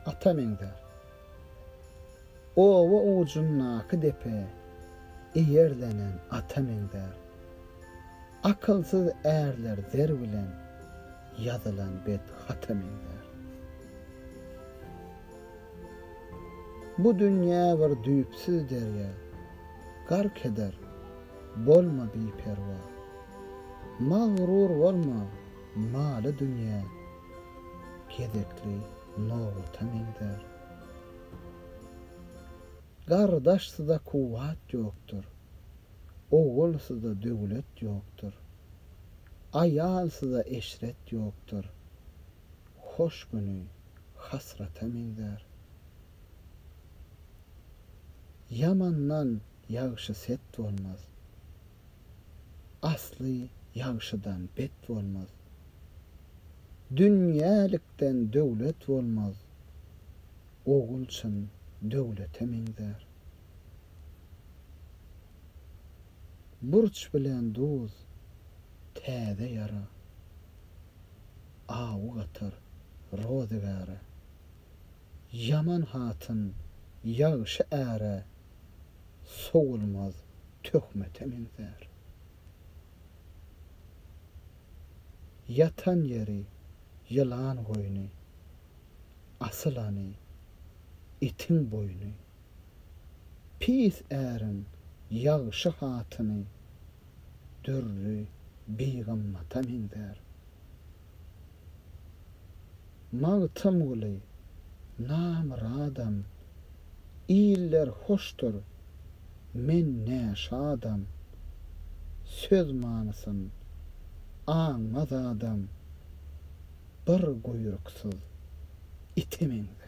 Atamengder. Ova ucunnaky depe iyerlenen atamengder. Akılsız erler zer bilen yazılan bet hatamengder. Bu dünya bir düýpsiz derya, gar keder, bolma biperwa. Mağrur bolma, maly dünya, gezekli nowatamengder. Gardaşsyda kuwat ýokdur, ogulsyda döwlet ýokdur, aýalsyda eşret ýokdur, hoş güni hasratamengder. Yamandan ýagşy set bolmaz, asly ýagşydan bet bolmaz. Dünýälikden döwlet bolmaz, ogul üçin döwletemengder. Burç bilen duz täze ýara, awy gatar rozgara. Yaman hatyn ýagşy äre, sowulmaz töhmetemengder. Yatan yeri yılan goýny, asylany itin boynu. Pis ärin ýagşy hatyny, dürrü beýgammatamengder. Magtym guly, namradam, iller hoşdur, men näşadam. Söz manysyn aňmaz adam, bir goýruksuz itemengder.